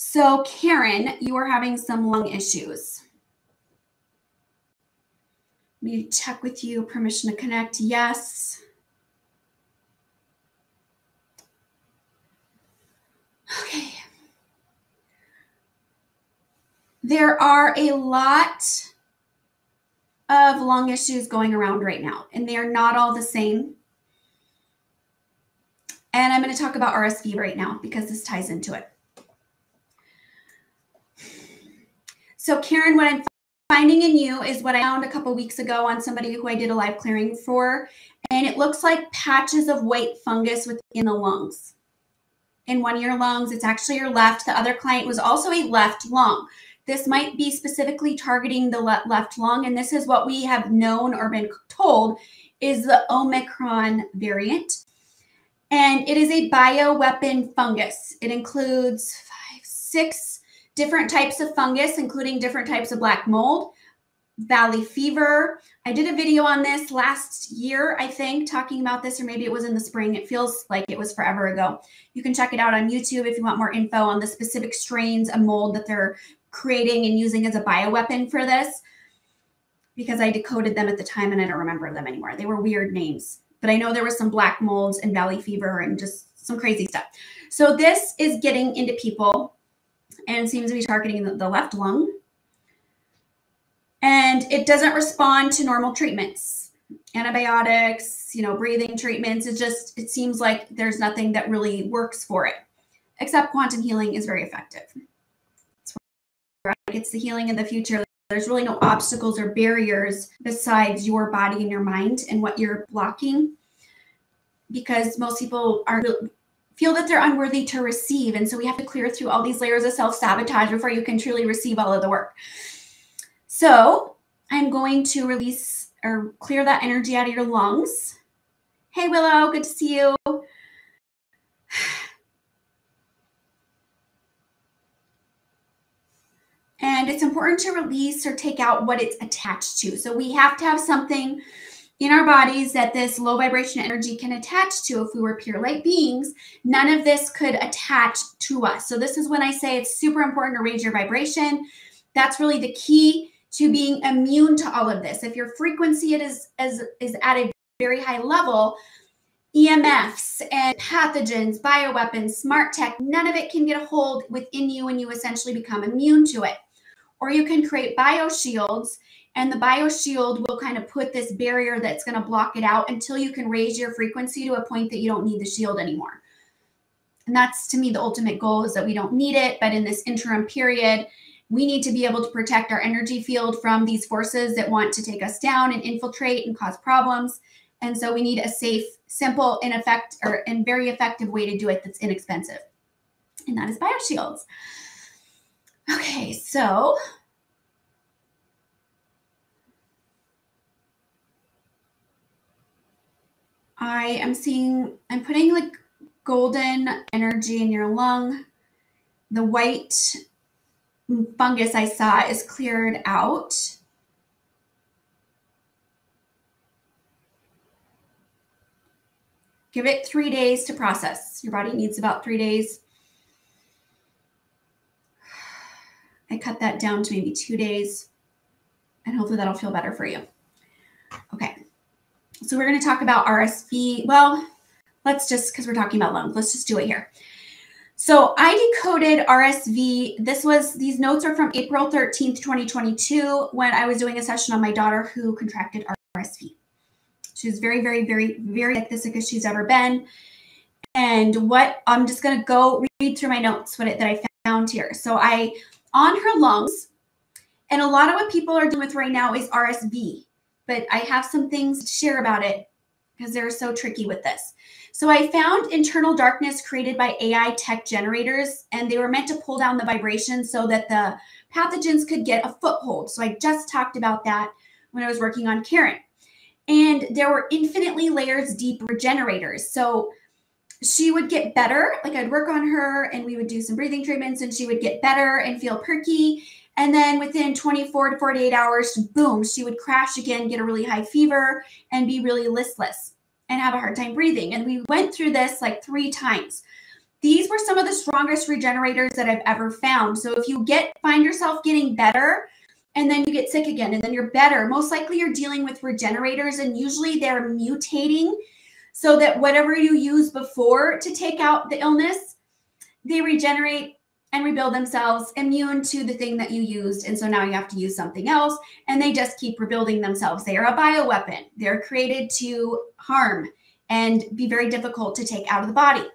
So Karen, you are having some lung issues. Let me check with you. Permission to connect. Yes. Okay. There are a lot of lung issues going around right now, and they are not all the same. And I'm going to talk about RSV right now because this ties into it. So Karen, what I'm finding in you is what I found a couple weeks ago on somebody who I did a live clearing for, and it looks like patches of white fungus within the lungs. In one of your lungs, it's actually your left. The other client was also a left lung. This might be specifically targeting the left lung, and this is what we have known or been told is the Omicron variant. And it is a bioweapon fungus. It includes 6 different types of fungus, including different types of black mold, valley fever. I did a video on this last year, I think, talking about this, or maybe it was in the spring. It feels like it was forever ago. You can check it out on YouTube if you want more info on the specific strains of mold that they're creating and using as a bioweapon for this, because I decoded them at the time and I don't remember them anymore. They were weird names, but I know there was some black molds and valley fever and just some crazy stuff. So this is getting into people and seems to be targeting the left lung. And it doesn't respond to normal treatments, antibiotics, breathing treatments. It seems like there's nothing that really works for it, except quantum healing is very effective. It's the healing in the future. There's really no obstacles or barriers besides your body and your mind and what you're blocking, because most people feel that they're unworthy to receive. And so we have to clear through all these layers of self-sabotage before you can truly receive all of the work. So I'm going to release or clear that energy out of your lungs. Hey, Willow, good to see you. And it's important to release or take out what it's attached to. So we have to have something in our bodies that this low vibration energy can attach to. If we were pure light beings, none of this could attach to us. So this is when I say it's super important to raise your vibration. That's really the key to being immune to all of this. If your frequency is at a very high level, EMFs and pathogens, bioweapons, smart tech, none of it can get a hold within you and you essentially become immune to it. Or you can create bioshields, and the bioshield will kind of put this barrier that's going to block it out until you can raise your frequency to a point that you don't need the shield anymore. And that's, to me, the ultimate goal, is that we don't need it. But in this interim period, we need to be able to protect our energy field from these forces that want to take us down and infiltrate and cause problems. And so we need a safe, simple, and very effective way to do it that's inexpensive. And that is bioshields. Okay, so I'm putting like golden energy in your lung. The white fungus I saw is cleared out. Give it 3 days to process. Your body needs about 3 days. I cut that down to maybe 2 days, and hopefully that'll feel better for you. Okay, so we're going to talk about RSV. Well, because we're talking about lungs, let's just do it here. So I decoded RSV. These notes are from April 13th, 2022, when I was doing a session on my daughter who contracted RSV. She's very, very, very, very sick, the sickest she's ever been. And I'm just going to go read through my notes that I found here. So on her lungs, and a lot of what people are dealing with right now is RSV, but I have some things to share about it because they're so tricky with this. So I found internal darkness created by AI tech generators, and they were meant to pull down the vibration so that the pathogens could get a foothold. So I just talked about that when I was working on Karen. And there were infinitely layers deep regenerators. So she would get better. Like, I'd work on her and we would do some breathing treatments, and she would get better and feel perky. And then within 24 to 48 hours, boom, she would crash again, get a really high fever, and be really listless and have a hard time breathing. And we went through this like 3 times. These were some of the strongest regenerators that I've ever found. So if you find yourself getting better and then you get sick again and then you're better, most likely you're dealing with regenerators, and usually they're mutating so that whatever you used before to take out the illness, they regenerate and rebuild themselves immune to the thing that you used. And so now you have to use something else, and they just keep rebuilding themselves. They are a bioweapon. They're created to harm and be very difficult to take out of the body.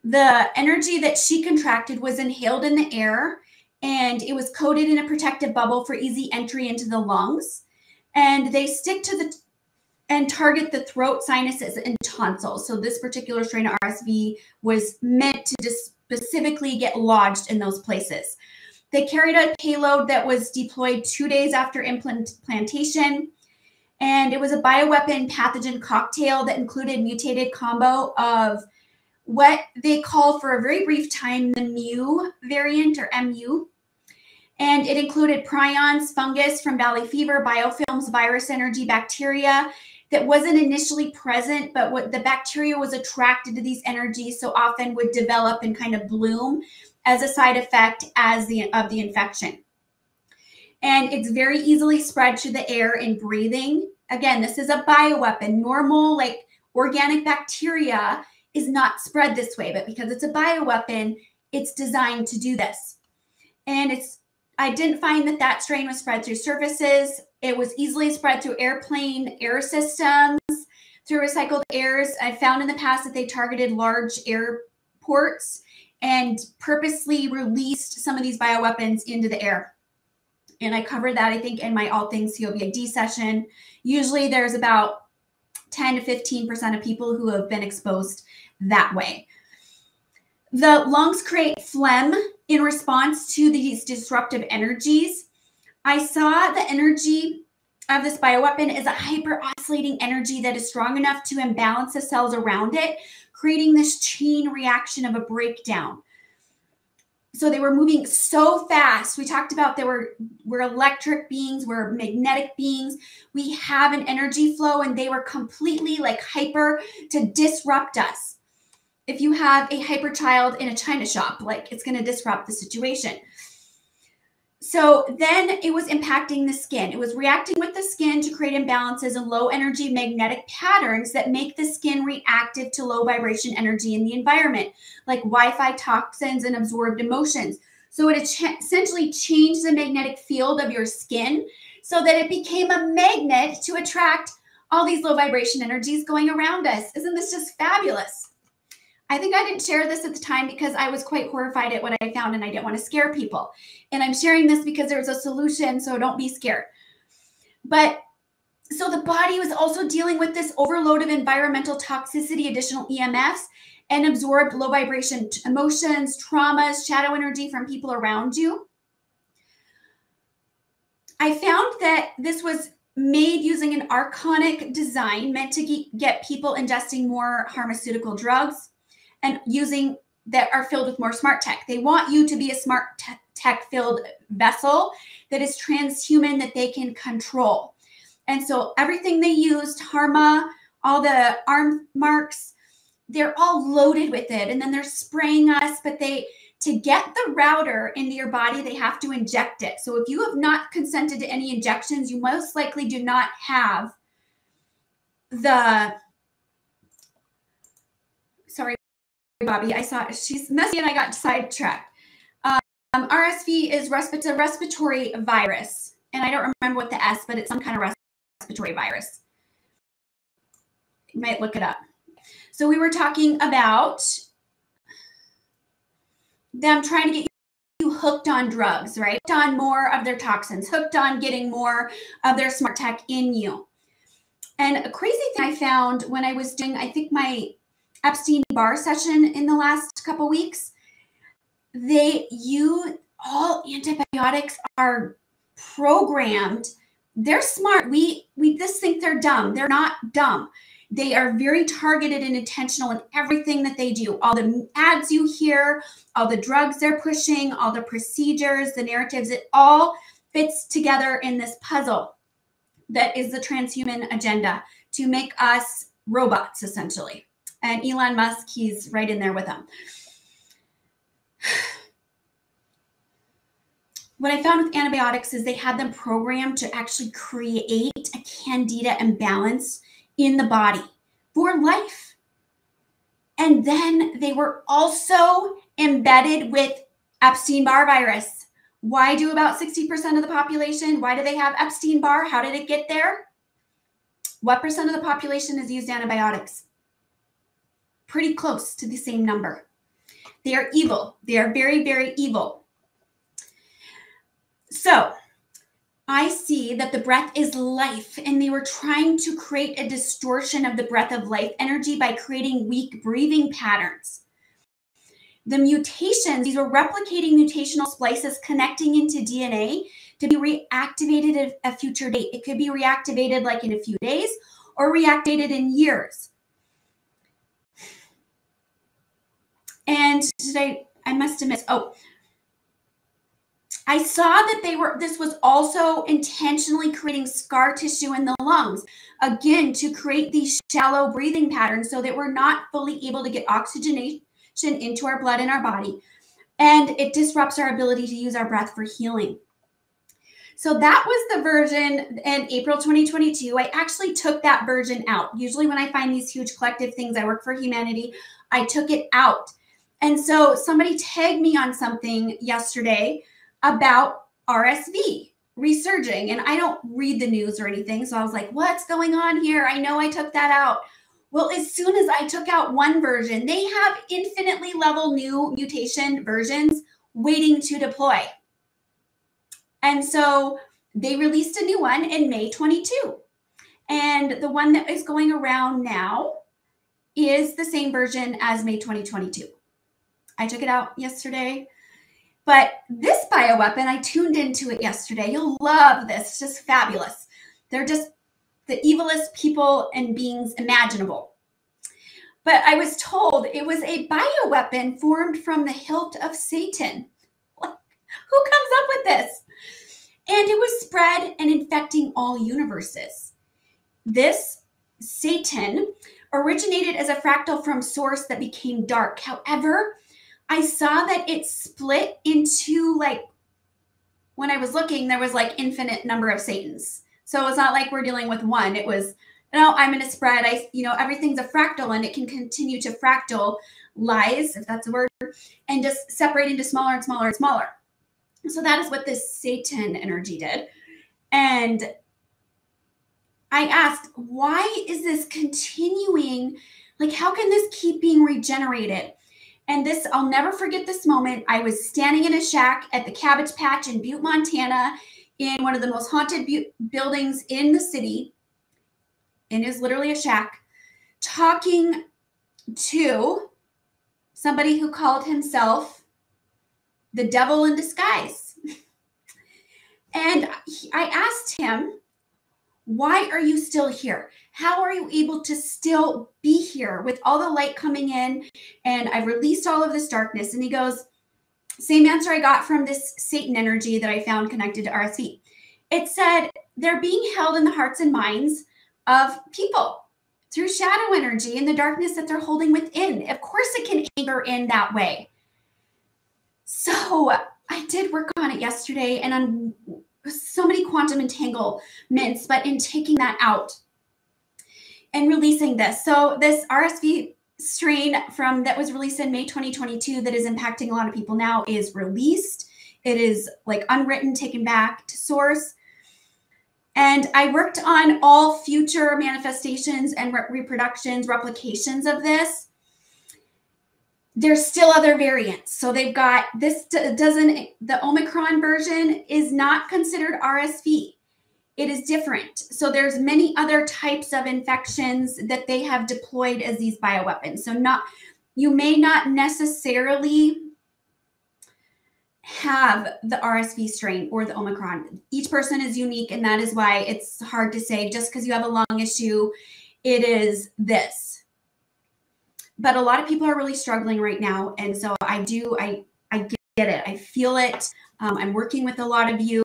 The energy that she contracted was inhaled in the air, and it was coated in a protective bubble for easy entry into the lungs. And they stick to and target the throat, sinuses, and tonsils. So this particular strain of RSV was meant to just specifically get lodged in those places. They carried a payload that was deployed 2 days after implantation. And it was a bioweapon pathogen cocktail that included mutated combo of what they call for a very brief time the mu variant, or MU. And it included prions, fungus from valley fever, biofilms, virus energy, bacteria that wasn't initially present, but what the bacteria was attracted to these energies, so often would develop and kind of bloom as a side effect of the infection. And it's very easily spread through the air in breathing. Again, this is a bioweapon. Normal, like organic bacteria is not spread this way, but because it's a bioweapon, it's designed to do this. And I didn't find that strain was spread through surfaces. It was easily spread through airplane air systems, through recycled airs. I found in the past that they targeted large airports and purposely released some of these bioweapons into the air. And I covered that, I think, in my All Things COVID session. Usually there's about 10 to 15% of people who have been exposed that way. The lungs create phlegm in response to these disruptive energies. I saw the energy of this bioweapon as a hyper-oscillating energy that is strong enough to imbalance the cells around it, creating this chain reaction of a breakdown. So they were moving so fast. We talked about we're electric beings, we're magnetic beings. We have an energy flow, and they were completely like hyper to disrupt us. If you have a hyper child in a china shop, like it's going to disrupt the situation. So then it was impacting the skin. It was reacting with the skin to create imbalances and low energy magnetic patterns that make the skin reactive to low vibration energy in the environment, like Wi-Fi toxins and absorbed emotions. So it essentially changed the magnetic field of your skin so that it became a magnet to attract all these low vibration energies going around us. Isn't this just fabulous? I think I didn't share this at the time because I was quite horrified at what I found, and I didn't want to scare people. And I'm sharing this because there's a solution, so don't be scared. But so the body was also dealing with this overload of environmental toxicity, additional EMFs, and absorbed low vibration emotions, traumas, shadow energy from people around you. I found that this was made using an archonic design meant to get people ingesting more pharmaceutical drugs and using that are filled with more smart tech. They want you to be a smart tech filled vessel that is transhuman, that they can control. And so everything they used, Harma, all the arm marks, they're all loaded with it. And then they're spraying us, but to get the router into your body, they have to inject it. So if you have not consented to any injections, you most likely do not have sorry, Bobby, I saw she's messy and I got sidetracked. RSV is a respiratory virus. And I don't remember what the S, but it's some kind of respiratory virus. You might look it up. So we were talking about them trying to get you hooked on drugs, right? Hooked on more of their toxins, hooked on getting more of their smart tech in you. And a crazy thing I found when I was doing, I think, my Epstein-Barr session in the last couple weeks, all antibiotics are programmed. They're smart. We just think they're dumb. They're not dumb. They are very targeted and intentional in everything that they do. All the ads you hear, all the drugs they're pushing, all the procedures, the narratives, it all fits together in this puzzle that is the transhuman agenda to make us robots, essentially. And Elon Musk, he's right in there with them. What I found with antibiotics is they had them programmed to actually create a candida imbalance in the body for life. And then they were also embedded with Epstein-Barr virus. Why do about 60% of the population? Why do they have Epstein-Barr? How did it get there? What percent of the population has used antibiotics? Pretty close to the same number. They are evil. They are very, very evil. So I see that the breath is life, and they were trying to create a distortion of the breath of life energy by creating weak breathing patterns. The mutations, these were replicating mutational splices connecting into DNA to be reactivated at a future date. It could be reactivated like in a few days or reactivated in years. And today I must have missed, I saw that this was also intentionally creating scar tissue in the lungs, again, to create these shallow breathing patterns so that we're not fully able to get oxygenation into our blood and our body. And it disrupts our ability to use our breath for healing. So that was the version in April 2022. I actually took that version out. Usually when I find these huge collective things, I work for humanity, I took it out. And so somebody tagged me on something yesterday about RSV resurging, and I don't read the news or anything. So I was like, what's going on here? I know I took that out. Well, as soon as I took out one version, they have infinitely level new mutation versions waiting to deploy. And so they released a new one in May 22. And the one that is going around now is the same version as May 2022. I took it out yesterday. But this bioweapon, I tuned into it yesterday. You'll love this. It's just fabulous. They're just the evilest people and beings imaginable. But I was told it was a bioweapon formed from the hilt of Satan. Who comes up with this? And it was spread and infecting all universes. This Satan originated as a fractal from source that became dark. However, I saw that it split into, like, when I was looking, there was like infinite number of Satans. So it's not like we're dealing with one. It was, no, I'm going to spread. Everything's a fractal, and it can continue to fractal lies, if that's a word, and just separate into smaller and smaller and smaller. So that is what this Satan energy did. And I asked, why is this continuing? Like, how can this keep being regenerated? And this, I'll never forget this moment. I was standing in a shack at the Cabbage Patch in Butte, Montana, in one of the most haunted buildings in the city. And it was literally a shack, talking to somebody who called himself the devil in disguise. And I asked him, why are you still here? How are you able to still be here with all the light coming in? And I've released all of this darkness. And he goes, same answer I got from this Satan energy that I found connected to RSV. It said they're being held in the hearts and minds of people through shadow energy and the darkness that they're holding within. Of course it can anchor in that way. So I did work on it yesterday, and on so many quantum entanglements, but in taking that out and releasing this. So this RSV strain that was released in May 2022 that is impacting a lot of people now is released. It is like unwritten, taken back to source. And I worked on all future manifestations and reproductions, replications of this. There's still other variants. So they've got this the Omicron version is not considered RSV. It is different. So there's many other types of infections that they have deployed as these bioweapons. So you may not necessarily have the RSV strain or the Omicron. Each person is unique, and that is why it's hard to say just because you have a lung issue, it is this. But a lot of people are really struggling right now. And so I get it. I feel it. I'm working with a lot of you.